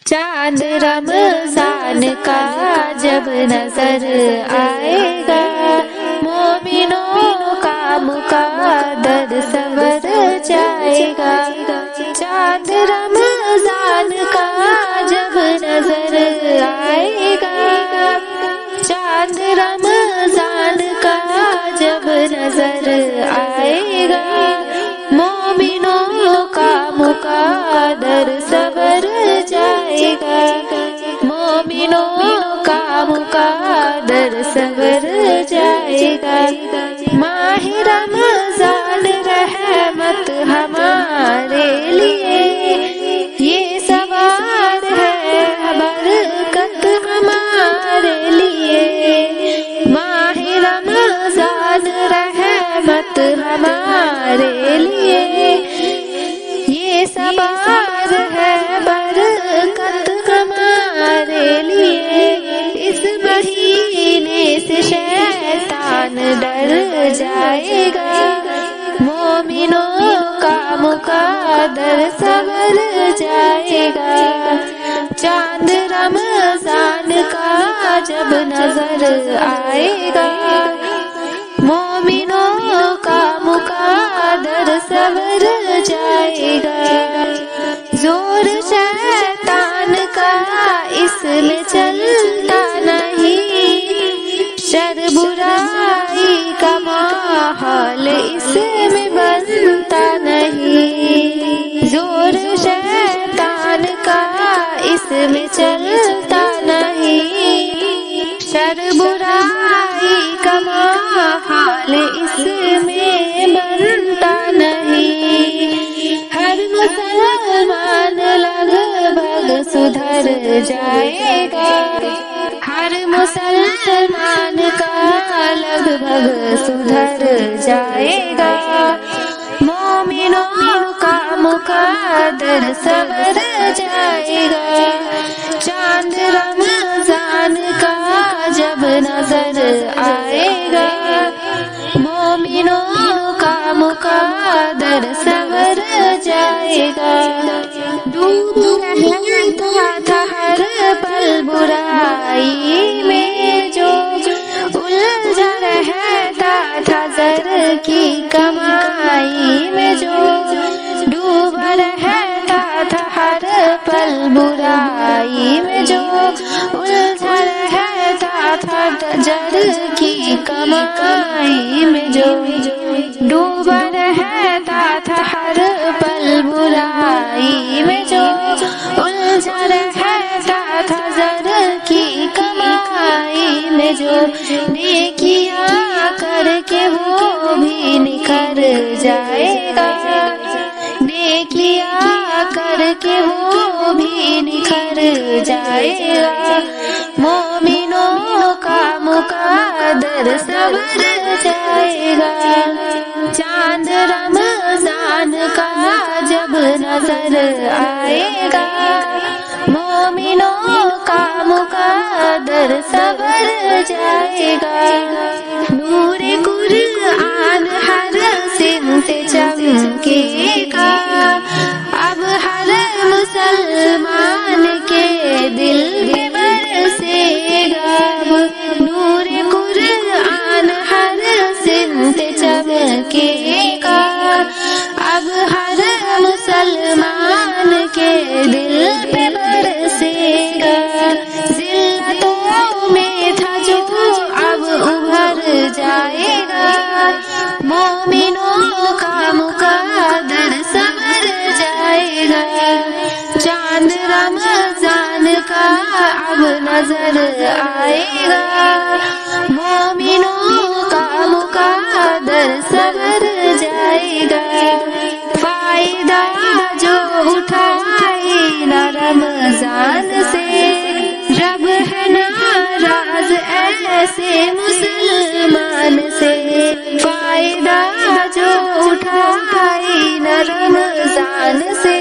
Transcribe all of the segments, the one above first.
چاند رمضان کا جب نظر آئے گا، مومنوں کا مقدر سنور جائے گا۔ چاند رمضان کا جب نظر آئے گا، چاند رمضان کا جب نظر آئے گا، مومنوں کا مقدر سنور جائے گا، مومنوں کا مقدر سنور جائے گا۔ ماہ رمضان رحمت ہمارے لیے، یہ سوار ہے برکت ہمارے لیے۔ ماہ رمضان رحمت ہمارے لیے، یہ سوار ہے برکت ہمارے لیے۔ اس مہینے سے شیطان ڈر جائے گا، مومنوں کا مقدر سنور جائے گا۔ چاند رمضان کا جب نظر آئے گا، مومنوں کا مقدر سنور جائے گا۔ زور شیطان کا اس میں چلتا نہیں، شر برائی کا ماحول اس میں بنتا نہیں۔ زور شیطان کا اس میں چلتا نہیں، شر برائی کا ماحول اس میں بنتا نہیں۔ ہر مسلمان لگ بھگ سدھر جائے گا، ہر مسلمان کا لگ بھگ سدھر جائے گا، مومنوں کا مقدر سنور جائے گا۔ چاند رمضان کا جب نظر آئے گا، مومنوں کا مقدر سنور جائے گا۔ ڈوب رہتا تھا ہر پل برائی میں جو، الجھا رہتا تھا زر کی کمائی میں جو، ڈوبا رہتا تھا ہر پل برائی میں جو، الجھا رہتا تھا زر کی کمائی میں جو، ڈوبا رہتا تھا ہر پل برائی میں جو، الجھا رہتا تھا زر کی کمائی میں جو۔ نیکیاں کر کے وہ بھی نکھر جائے گا، نیکیاں کر کے وہ بھی نکھر جائے گا، مومنوں کا مقدر سنور جائے گا۔ چاند رمضان کا جب نظر آئے گا، مومنوں کا مقدر سنور جائے گا۔ نور قرآن ہر سمت چمکے گا، اب ہر مسلمان کے دل میں برسے گا۔ نور قرآن ہر سمت چمکے گا، اب ہر مسلمان کے دل پہ برسے گا۔ ذلتوں میں تھا جو اب ابھر جائے گا، مومنوں کا مقدر سنور جائے گا۔ چاند رمضان کا اب نظر آئے گا، مومنوں کا مقدر سنور جائے گا۔ فائدہ جو اٹھائے نہ رمضان سے، رب ہے ناراض ایسے مسلمان سے۔ فائدہ جو اٹھائے نہ رمضان سے،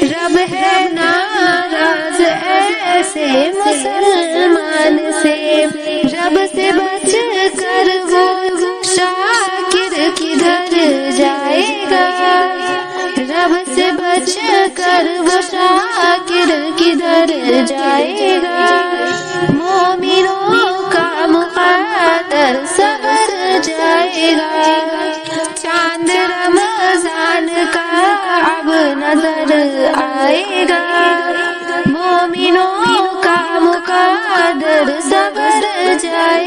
رب ہے ناراض ایسے مسلمان سے۔ رب سے بچ کر وہ شاکر کدھر جائے گا، رب سے بچ کر وہ شاکر کدھر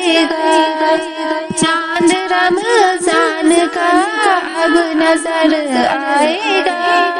جائے گا، چاند رمضان کا اب نظر آئے گا۔